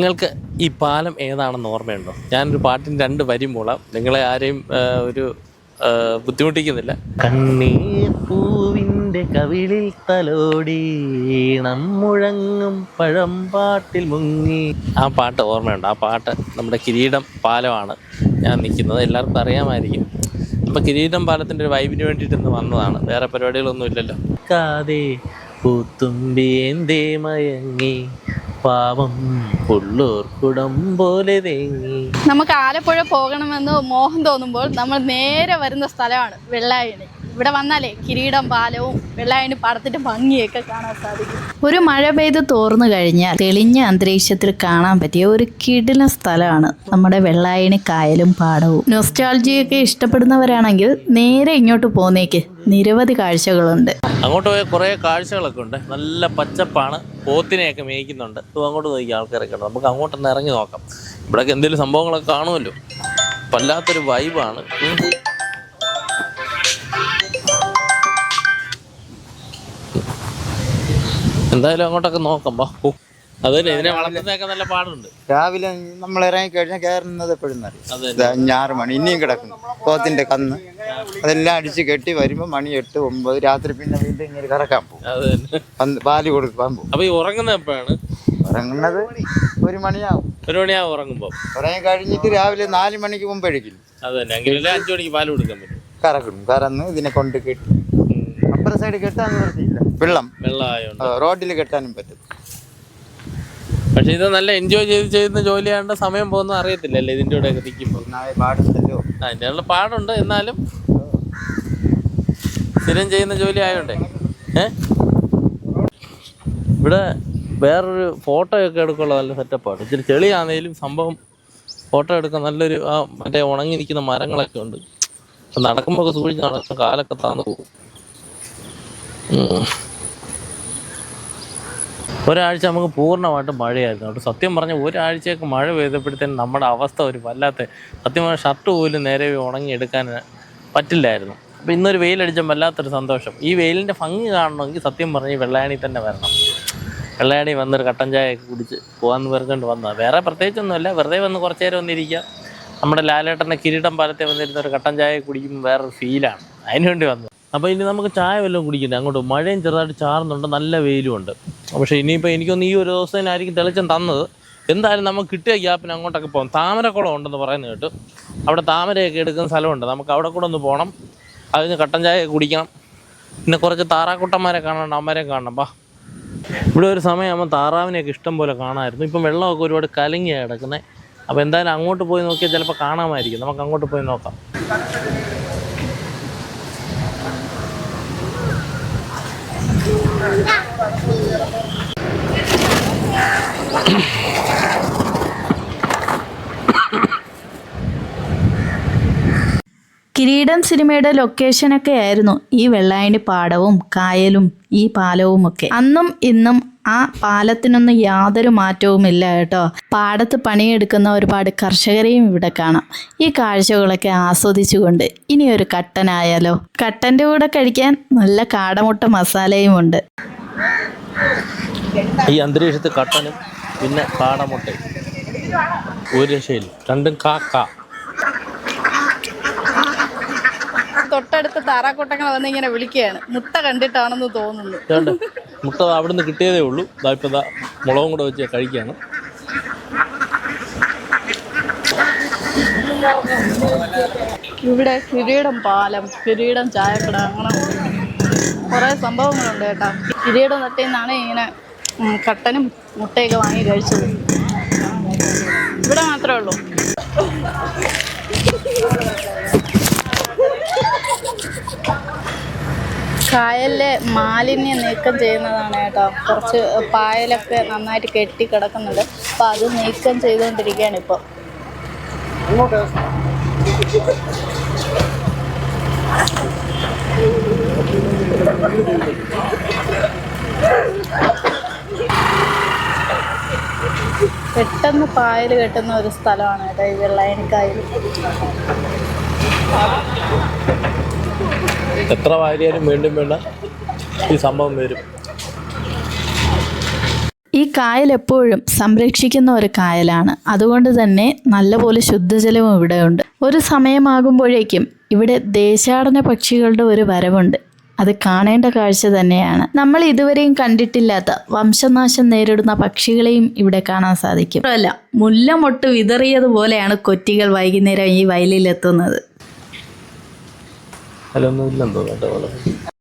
നിങ്ങൾക്ക് ഈ പാലം ഏതാണെന്ന് ഓർമ്മയുണ്ടോ? ഞാനൊരു പാട്ടിന് 2 വരി മൂളാം. നിങ്ങളെ ആരെയും ഒരു ബുദ്ധിമുട്ടിക്കുന്നില്ല. കണ്ണീർ പൂവിൻ്റെ കവിളിൽ തലോടി മുഴങ്ങും പഴംപാട്ടിൽ മുങ്ങി. ആ പാട്ട് ഓർമ്മയുണ്ട്. ആ പാട്ട് നമ്മുടെ കിരീടം പാലമാണ് ഞാൻ നിൽക്കുന്നത്. എല്ലാവർക്കും അറിയാമായിരിക്കും. അപ്പോൾ കിരീടം പാലത്തിൻ്റെ ഒരു വൈബിന് വേണ്ടിയിട്ട് ഇന്ന് വന്നതാണ്. വേറെ പരിപാടികളൊന്നും ഇല്ലല്ലോ. കാതേ പൂത്തുമ്പി എന്തേ മയങ്ങി പാവം പുള്ളൂർക്കുടം പോലെ തേങ്ങി. നമുക്ക് ആലപ്പുഴ പോകണമെന്ന് മോഹം തോന്നുമ്പോൾ നമ്മൾ നേരെ വരുന്ന സ്ഥലമാണ് വെള്ളായണി. ഇവിടെ വന്നാലേ കിരീടം പാലവും വെള്ളായണി പാടത്തിന്റെ ഭംഗിയൊക്കെ കാണാൻ സാധിക്കും. ഒരു മഴ പെയ്ത് തോർന്നു കഴിഞ്ഞാൽ തെളിഞ്ഞ അന്തരീക്ഷത്തിൽ കാണാൻ പറ്റിയ ഒരു കിടിലൻ സ്ഥലമാണ് നമ്മുടെ വെള്ളായണി കായലും പാടവും. നൊസ്റ്റാൾജിയൊക്കെ ഇഷ്ടപ്പെടുന്നവരാണെങ്കിൽ നേരെ ഇങ്ങോട്ട് പോന്നേക്ക്. നിരവധി കാഴ്ചകളുണ്ട്. അങ്ങോട്ട് പോയ കുറേ കാഴ്ചകളൊക്കെ ഉണ്ട്. നല്ല പച്ചപ്പാണ്. പോത്തിനെയൊക്കെ മേയ്ക്കുന്നുണ്ട്. അങ്ങോട്ട് നോക്കി ആൾക്കാരൊക്കെ ഉണ്ട്. നമുക്ക് അങ്ങോട്ടൊന്ന് ഇറങ്ങി നോക്കാം. ഇവിടെയൊക്കെ എന്തെങ്കിലും സംഭവങ്ങളൊക്കെ കാണുമല്ലോ. വല്ലാത്തൊരു വൈബാണ്. എന്തായാലും അങ്ങോട്ടൊക്കെ നോക്കാം. അതല്ലേ ഇതിനെ വളർത്തുന്നതൊക്കെ നല്ല പാടുണ്ട്. രാവിലെ നമ്മൾ ഇറങ്ങി കഴിഞ്ഞാൽ കയറുന്നത് എപ്പോഴും 6 മണി ഇനിയും കിടക്കുന്നു. പോത്തിന്റെ കന്ന് അതെല്ലാം അടിച്ച് കെട്ടി വരുമ്പോൾ മണി 8, 9 രാത്രി. പിന്നെ വീണ്ടും ഇങ്ങനെ കറക്കാൻ പോകും, പാല് കൊടുക്കാൻ പോകും. അപ്പൊ ഈ ഉറങ്ങുന്നത് എപ്പോഴാണ്? ഉറങ്ങുന്നത് 1 മണിയാവും. 1 മണിയാവും ഉറങ്ങുമ്പോ. ഉറങ്ങി കഴിഞ്ഞിട്ട് രാവിലെ 4 മണിക്ക് മുമ്പ് കഴിക്കും. അതന്നെ, എങ്കിലും 5 മണിക്ക് പാല് കൊടുക്കാൻ പറ്റും. കറക്കും, കറന്ന് ഇതിനെ കൊണ്ട് കെട്ടി അപ്പുറ സൈഡ് കെട്ടാൻ നിർത്തിയില്ല. വെള്ളമായോണ്ട് റോഡിൽ കെട്ടാനും പറ്റും. പക്ഷെ ഇത് നല്ല എൻജോയ് ചെയ്യുന്ന ജോലിയാണ്ട് സമയം പോകുന്ന അറിയത്തില്ലല്ലേ ഇതിൻ്റെ കൂടെ ഒക്കെ നിൽക്കുമ്പോൾ. പാടുണ്ടല്ലോ, അതിൻ്റെ പാടുണ്ട്. എന്നാലും സ്ഥിരം ചെയ്യുന്ന ജോലി ആയോണ്ടേ. ഇവിടെ വേറൊരു ഫോട്ടോയൊക്കെ എടുക്കാനുള്ള നല്ല സെറ്റപ്പാണ്. ഇച്ചിരി ചെളിയാണെങ്കിലും സംഭവം ഫോട്ടോ എടുക്കാൻ നല്ലൊരു മറ്റേ ഉണങ്ങി നിൽക്കുന്ന മരങ്ങളൊക്കെ ഉണ്ട്. നടക്കുമ്പോൾ ഒക്കെ സൂക്ഷിച്ച് നടക്കും, കാലൊക്കെ താന്നു പോകും. ഒരാഴ്ച നമുക്ക് പൂർണ്ണമായിട്ട് മഴയായിരുന്നു. അവിടെ സത്യം പറഞ്ഞാൽ ഒരാഴ്ചയൊക്കെ മഴ പെയ്തപ്പോഴത്തേനും നമ്മുടെ അവസ്ഥ ഒരു വല്ലാത്ത, സത്യം പറഞ്ഞാൽ ഷർട്ട് പോലും നേരെ ഉണങ്ങിയെടുക്കാൻ പറ്റില്ലായിരുന്നു. അപ്പോൾ ഇന്നൊരു വെയിലടിച്ചാൽ വല്ലാത്തൊരു സന്തോഷം. ഈ വെയിലിൻ്റെ ഭംഗി കാണണമെങ്കിൽ സത്യം പറഞ്ഞാൽ വെള്ളായണി തന്നെ വരണം. വെള്ളായണി വന്നൊരു കട്ടൻ ചായയൊക്കെ കുടിച്ച് പോകാമെന്ന് പറഞ്ഞുകൊണ്ട് വന്നതാണ്. വേറെ പ്രത്യേകിച്ചൊന്നുമില്ല, വെറുതെ വന്ന് കുറച്ച് നേരം വന്നിരിക്കുക. നമ്മുടെ ലാലേട്ടൻ്റെ കിരീടം പാലത്തെ വന്നിരുന്ന ഒരു കട്ടൻ ചായ കുടിക്കുമ്പോൾ വേറൊരു ഫീലാണ്. അതിനുവേണ്ടി വന്നത്. അപ്പോൾ ഇനി നമുക്ക് ചായ വല്ലതും കുടിക്കണ്ടേ? അങ്ങോട്ട് മഴയും ചെറുതായിട്ട് ചാറുന്നുണ്ട്, നല്ല വെയിലും ഉണ്ട്. പക്ഷേ ഇനിയിപ്പോൾ എനിക്കൊന്ന് ഈ ഒരു ദിവസത്തിനായിരിക്കും തെളിച്ചം തന്നത്. എന്തായാലും നമുക്ക് കിട്ടിയ ഗ്യാപ്പിന് അങ്ങോട്ടൊക്കെ പോകാം. താമരക്കുളം ഉണ്ടെന്ന് പറയുന്നത് കേട്ടു. അവിടെ താമരയൊക്കെ എടുക്കുന്ന സ്ഥലമുണ്ട്. നമുക്ക് അവിടെ കൂടെ ഒന്ന് പോകണം. അതിന് കട്ടൻ ചായ കുടിക്കണം. പിന്നെ കുറച്ച് താറാക്കുട്ടന്മാരെ കാണണം, അമ്മരെ കാണണം. ഇവിടെ ഒരു സമയമാകുമ്പോൾ താറാവിനെയൊക്കെ ഇഷ്ടം പോലെ കാണാമായിരുന്നു. ഇപ്പം വെള്ളമൊക്കെ ഒരുപാട് കലങ്ങിയാണ് കിടക്കുന്നത്. അപ്പോൾ എന്തായാലും അങ്ങോട്ട് പോയി നോക്കിയാൽ ചിലപ്പോൾ കാണാമായിരിക്കും. നമുക്ക് അങ്ങോട്ട് പോയി നോക്കാം. കിരീടം സിനിമയുടെ ലൊക്കേഷനൊക്കെ ആയിരുന്നു ഈ വെള്ളായണി പാടവും കായലും ഈ പാലവും ഒക്കെ. അന്നും ഇന്നും ആ പാലത്തിനൊന്നും യാതൊരു മാറ്റവുമില്ല കേട്ടോ. പാടത്ത് പണിയെടുക്കുന്ന ഒരുപാട് കർഷകരെയും ഇവിടെ കാണാം. ഈ കാഴ്ചകളൊക്കെ ആസ്വദിച്ചുകൊണ്ട് ഇനിയൊരു കട്ടനായാലോ? കട്ടൻ്റെ കൂടെ കഴിക്കാൻ നല്ല കാടമുട്ട മസാലയും ഉണ്ട്. ഈ അന്തരീക്ഷത്തിൽ കട്ടനും പിന്നെ കാടമുട്ടയും ഒരു രക്ഷയില്ല. രണ്ടും കാക്ക. തൊട്ടടുത്ത താറാക്കുട്ടങ്ങൾ വന്ന് ഇങ്ങനെ വിളിക്കുകയാണ്. മുട്ട കണ്ടിട്ടാണെന്ന് തോന്നുന്നു. മുട്ട അവിടുന്ന് കിട്ടിയതേ ഉള്ളൂ. ഇപ്പം മുളകും കൂടെ വെച്ച് കഴിക്കുകയാണ്. ഇവിടെ കിരീടം പാലം, കിരീടം ചായക്കട, അങ്ങനെ കുറേ സംഭവങ്ങളുണ്ട് കേട്ടോ. കിരീടം തട്ടിൽ നിന്നാണ് ഇങ്ങനെ കട്ടനും മുട്ടയൊക്കെ വാങ്ങി കഴിച്ചത്. ഇവിടെ മാത്രമേ ഉള്ളൂ. കായലിലെ മാലിന്യം നീക്കം ചെയ്യുന്നതാണ് കേട്ടോ. കുറച്ച് പായലൊക്കെ നന്നായിട്ട് കെട്ടി കിടക്കുന്നുണ്ട്. അപ്പോൾ അത് നീക്കം ചെയ്തുകൊണ്ടിരിക്കുകയാണ് ഇപ്പോൾ. പെട്ടെന്ന് പായൽ കെട്ടുന്ന ഒരു സ്ഥലമാണ് കേട്ടോ ഈ വെള്ളായണി കായൽ. എത്ര വാരിയാലും വീണ്ടും വീണ്ടും ഈ സംഭവം വരും. ഈ ഈ കായൽ എപ്പോഴും സംരക്ഷിക്കുന്ന ഒരു കായലാണ്. അതുകൊണ്ട് തന്നെ നല്ലപോലെ ശുദ്ധജലവും ഇവിടെ ഉണ്ട്. ഒരു സമയമാകുമ്പോഴേക്കും ഇവിടെ ദേശാടന പക്ഷികളുടെ ഒരു വരവുണ്ട്. അത് കാണേണ്ട കാഴ്ച തന്നെയാണ്. നമ്മൾ ഇതുവരെയും കണ്ടിട്ടില്ലാത്ത വംശനാശം നേരിടുന്ന പക്ഷികളെയും ഇവിടെ കാണാൻ സാധിക്കും. അല്ല, മുല്ലമൊട്ട് വിതറിയതുപോലെയാണ് കൊറ്റികൾ വൈകുന്നേരം ഈ വയലിലെത്തുന്നത്. അതിലൊന്നും ഇല്ലെന്ന് തോന്നുന്നുണ്ട്.